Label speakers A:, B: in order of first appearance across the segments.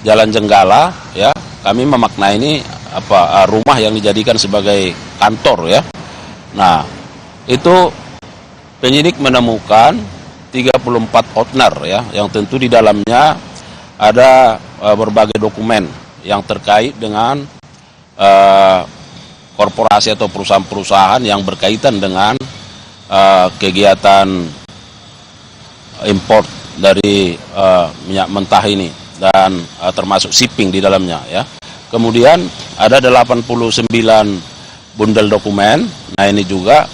A: Jalan Jenggala, ya, kami memaknai ini rumah yang dijadikan sebagai kantor, ya. Nah, itu penyidik menemukan 34 outner, ya, yang tentu di dalamnya ada berbagai dokumen yang terkait dengan korporasi atau perusahaan-perusahaan yang berkaitan dengan kegiatan import dari minyak mentah ini, dan termasuk shipping di dalamnya, ya. Kemudian ada 89 bundel dokumen. Nah, ini juga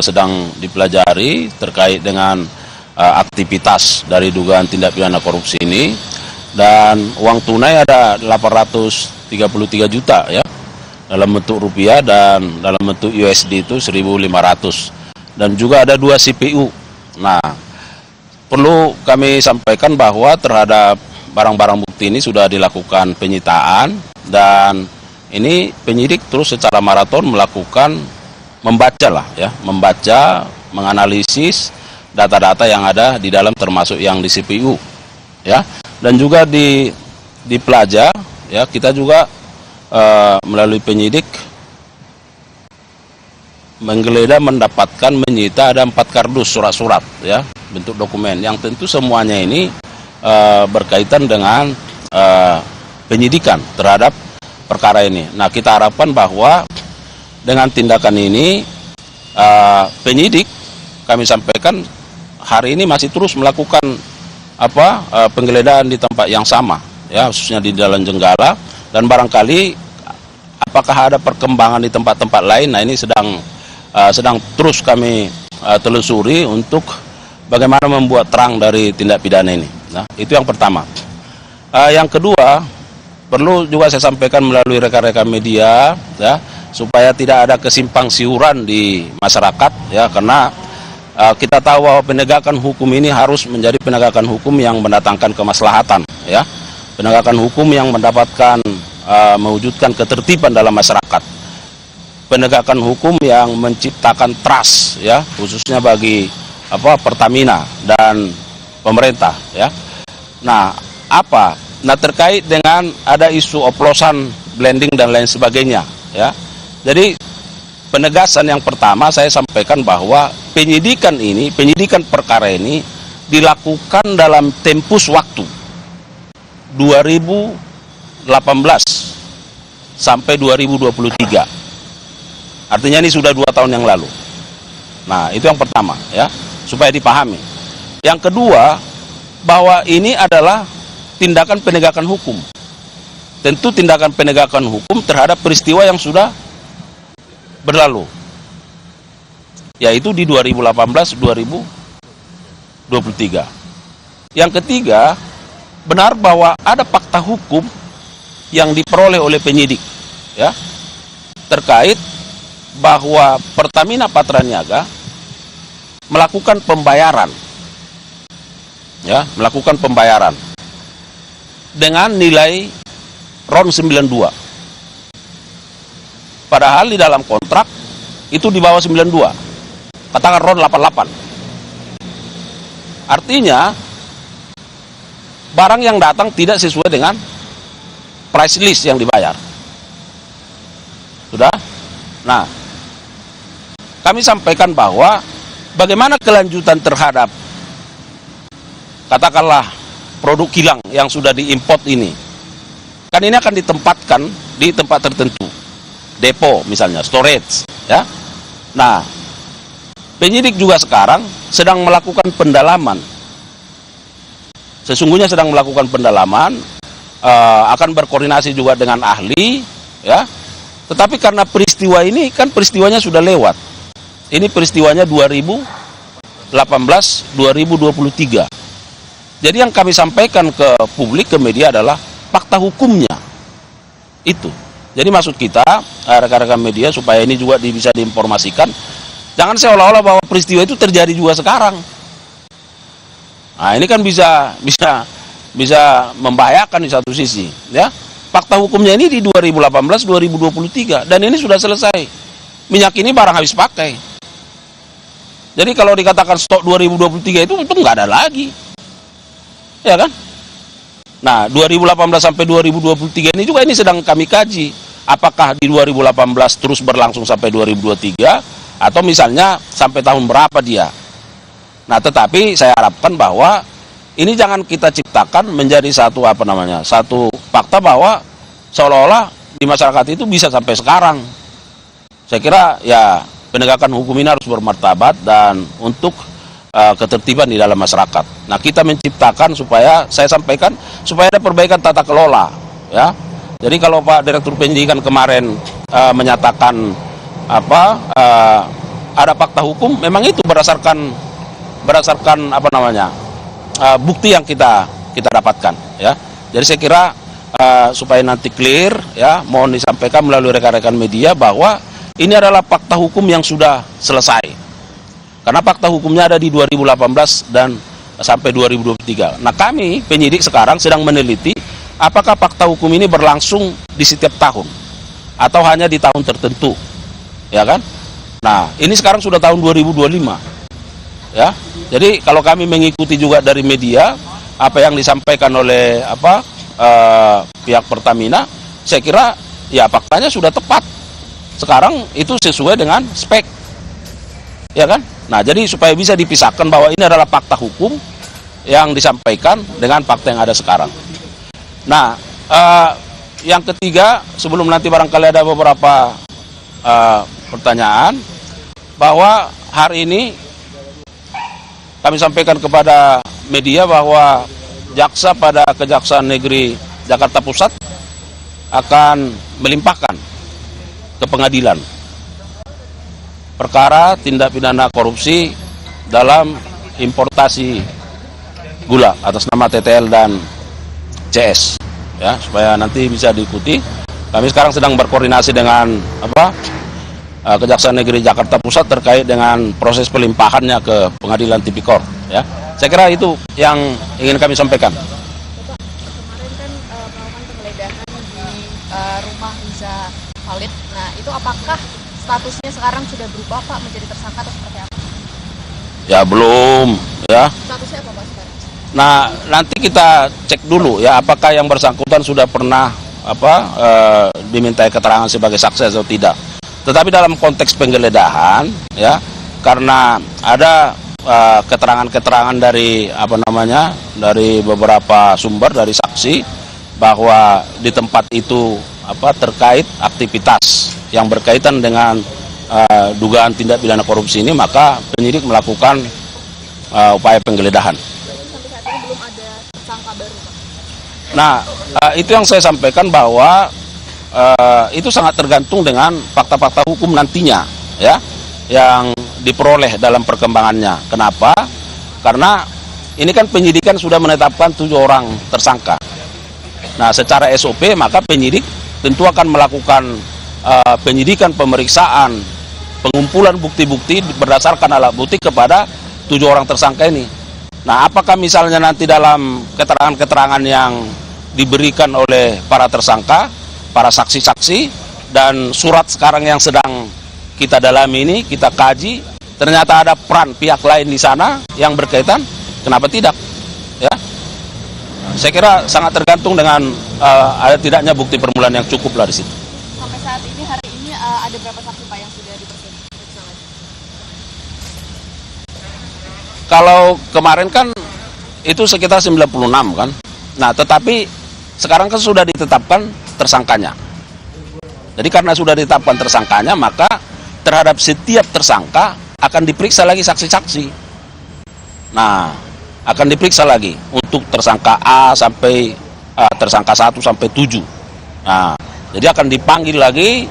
A: sedang dipelajari terkait dengan aktivitas dari dugaan tindak pidana korupsi ini. Dan uang tunai ada 833 juta, ya, dalam bentuk rupiah, dan dalam bentuk USD itu 1.500. Dan juga ada 2 CPU. Nah, perlu kami sampaikan bahwa terhadap barang-barang bukti ini sudah dilakukan penyitaan, dan ini penyidik terus secara maraton melakukan membaca, menganalisis data-data yang ada di dalam, termasuk yang di CPU, ya. Dan juga di Pelaja, ya, kita juga melalui penyidik menggeledah, mendapatkan, menyita ada 4 kardus surat-surat, ya, bentuk dokumen yang tentu semuanya ini berkaitan dengan penyidikan terhadap perkara ini. Nah, kita harapkan bahwa dengan tindakan ini penyidik, kami sampaikan, hari ini masih terus melakukan penggeledahan di tempat yang sama, ya, khususnya di Jalan Jenggala, dan barangkali apakah ada perkembangan di tempat-tempat lain. Nah, ini sedang terus kami telusuri untuk bagaimana membuat terang dari tindak pidana ini. Nah, itu yang pertama. Yang kedua, perlu juga saya sampaikan melalui rekan-rekan media, ya, supaya tidak ada kesimpang siuran di masyarakat, ya, karena kita tahu bahwa penegakan hukum ini harus menjadi penegakan hukum yang mendatangkan kemaslahatan, ya, penegakan hukum yang mendapatkan mewujudkan ketertiban dalam masyarakat, penegakan hukum yang menciptakan trust, ya, khususnya bagi Pertamina dan pemerintah, ya. Nah, terkait dengan ada isu oplosan, blending dan lain sebagainya, ya. Jadi penegasan yang pertama saya sampaikan bahwa penyidikan perkara ini dilakukan dalam tempus waktu 2018 sampai 2023. Artinya ini sudah 2 tahun yang lalu. Nah, itu yang pertama, ya, supaya dipahami. Yang kedua, bahwa ini adalah tindakan penegakan hukum. Tentu tindakan penegakan hukum terhadap peristiwa yang sudah berlalu, yaitu di 2018-2023. Yang ketiga, benar bahwa ada fakta hukum yang diperoleh oleh penyidik, ya, terkait bahwa Pertamina Patraniaga melakukan pembayaran, ya, dengan nilai RON 92. Padahal di dalam kontrak itu di bawah 92, katakan RON 88. Artinya barang yang datang tidak sesuai dengan price list yang dibayar. Sudah? Nah, kami sampaikan bahwa bagaimana kelanjutan terhadap katakanlah produk kilang yang sudah diimport ini. Kan ini akan ditempatkan di tempat tertentu, depo misalnya, storage, ya. Nah, penyidik juga sekarang sedang melakukan pendalaman. Sesungguhnya sedang melakukan pendalaman, akan berkoordinasi juga dengan ahli, ya. Tetapi karena peristiwa ini kan peristiwanya sudah lewat. Ini peristiwanya 2018-2023. Jadi yang kami sampaikan ke publik, ke media adalah fakta hukumnya. Itu. Jadi maksud kita, rekan-rekan media, supaya ini juga bisa diinformasikan, jangan seolah-olah bahwa peristiwa itu terjadi juga sekarang. Nah, ini kan bisa membahayakan di satu sisi, ya. Fakta hukumnya ini di 2018-2023 dan ini sudah selesai. Minyak ini barang habis pakai. Jadi kalau dikatakan stok 2023 itu nggak ada lagi. Ya kan? Nah, 2018 sampai 2023 ini juga ini sedang kami kaji. Apakah di 2018 terus berlangsung sampai 2023 atau misalnya sampai tahun berapa dia. Nah, tetapi saya harapkan bahwa ini jangan kita ciptakan menjadi satu satu fakta bahwa seolah-olah di masyarakat itu bisa sampai sekarang. Saya kira ya penegakan hukum ini harus bermartabat dan untuk ketertiban di dalam masyarakat. Nah, kita menciptakan supaya saya sampaikan supaya ada perbaikan tata kelola, ya. Jadi kalau Pak Direktur Penyidikan kemarin menyatakan ada fakta hukum, memang itu berdasarkan bukti yang kita dapatkan, ya. Jadi saya kira supaya nanti clear, ya, mohon disampaikan melalui rekan-rekan media bahwa ini adalah fakta hukum yang sudah selesai. Karena fakta hukumnya ada di 2018 dan sampai 2023. Nah, kami penyidik sekarang sedang meneliti apakah fakta hukum ini berlangsung di setiap tahun atau hanya di tahun tertentu, ya kan? Nah, ini sekarang sudah tahun 2025, ya. Jadi kalau kami mengikuti juga dari media apa yang disampaikan oleh pihak Pertamina, saya kira ya faktanya sudah tepat. Sekarang itu sesuai dengan spek, ya kan? Nah, jadi supaya bisa dipisahkan bahwa ini adalah fakta hukum yang disampaikan dengan fakta yang ada sekarang. Nah, yang ketiga, sebelum nanti barangkali ada beberapa pertanyaan, bahwa hari ini kami sampaikan kepada media bahwa jaksa pada Kejaksaan Negeri Jakarta Pusat akan melimpahkan ke pengadilan perkara tindak pidana korupsi dalam importasi gula atas nama TTL dan CS, ya, supaya nanti bisa diikuti. Kami sekarang sedang berkoordinasi dengan Kejaksaan Negeri Jakarta Pusat terkait dengan proses pelimpahannya ke Pengadilan Tipikor, ya. Saya kira itu yang ingin kami sampaikan.
B: Bapak, kemarin kan melakukan penggeledahan di rumah Riza Khalid. Nah, itu apakah statusnya sekarang sudah berubah, Pak, menjadi tersangka atau seperti apa?
A: Ya, belum, ya.
B: Statusnya apa, Pak, sekarang?
A: Nah, nanti kita cek dulu ya apakah yang bersangkutan sudah pernah dimintai keterangan sebagai saksi atau tidak. Tetapi dalam konteks penggeledahan, ya, karena ada keterangan-keterangan dari dari beberapa sumber dari saksi bahwa di tempat itu terkait aktivitas yang berkaitan dengan dugaan tindak pidana korupsi ini, maka penyidik melakukan upaya penggeledahan.
B: Sampai saat ini belum ada tersangka baru, Pak.
A: Nah, itu yang saya sampaikan bahwa itu sangat tergantung dengan fakta-fakta hukum nantinya, ya, yang diperoleh dalam perkembangannya. Kenapa? Karena ini kan penyidikan sudah menetapkan 7 orang tersangka. Nah, secara SOP maka penyidik tentu akan melakukan penyidikan, pemeriksaan, pengumpulan bukti-bukti berdasarkan alat bukti kepada 7 orang tersangka ini. Nah, apakah misalnya nanti dalam keterangan-keterangan yang diberikan oleh para tersangka, para saksi-saksi, dan surat sekarang yang sedang kita dalami ini, kita kaji, ternyata ada peran pihak lain di sana yang berkaitan, kenapa tidak? Ya, saya kira sangat tergantung dengan ada tidaknya bukti permulaan yang cukup lah di situ.
B: Sampai saat ini, hari ini ada berapa saksi, Pak, yang sudah diperiksa?
A: Kalau kemarin kan itu sekitar 96 kan. Nah, tetapi sekarang kan sudah ditetapkan tersangkanya. Jadi karena sudah ditetapkan tersangkanya, maka terhadap setiap tersangka akan diperiksa lagi saksi-saksi. Nah, akan diperiksa lagi untuk tersangka A sampai tersangka 1 sampai 7. Nah, jadi akan dipanggil lagi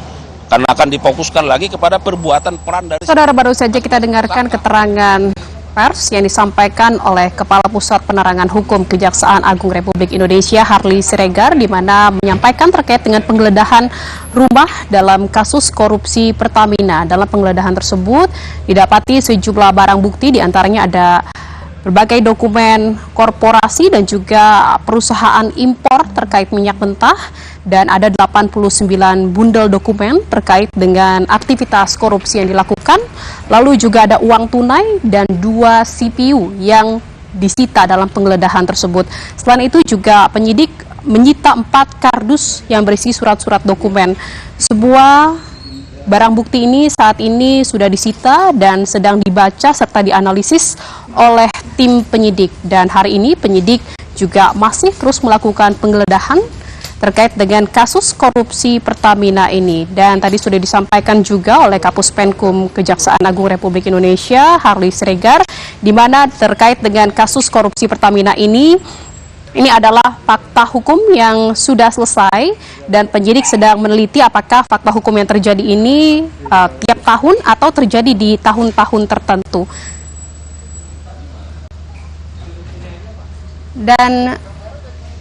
A: karena akan difokuskan lagi kepada perbuatan peran dari...
C: Saudara, baru saja kita dengarkan keterangan pers yang disampaikan oleh Kepala Pusat Penerangan Hukum Kejaksaan Agung Republik Indonesia Harley Siregar, di mana menyampaikan terkait dengan penggeledahan rumah dalam kasus korupsi Pertamina. Dalam penggeledahan tersebut didapati sejumlah barang bukti, diantaranya ada berbagai dokumen korporasi dan juga perusahaan impor terkait minyak mentah, dan ada 89 bundel dokumen terkait dengan aktivitas korupsi yang dilakukan. Lalu juga ada uang tunai dan 2 CPU yang disita dalam penggeledahan tersebut. Selain itu juga penyidik menyita 4 kardus yang berisi surat-surat dokumen. Sebuah barang bukti ini saat ini sudah disita dan sedang dibaca serta dianalisis oleh tim penyidik. Dan hari ini penyidik juga masih terus melakukan penggeledahan terkait dengan kasus korupsi Pertamina ini. Dan tadi sudah disampaikan juga oleh Kapus Penkum Kejaksaan Agung Republik Indonesia, Harley Siregar, di mana terkait dengan kasus korupsi Pertamina ini adalah fakta hukum yang sudah selesai dan penyidik sedang meneliti apakah fakta hukum yang terjadi ini tiap tahun atau terjadi di tahun-tahun tertentu. Dan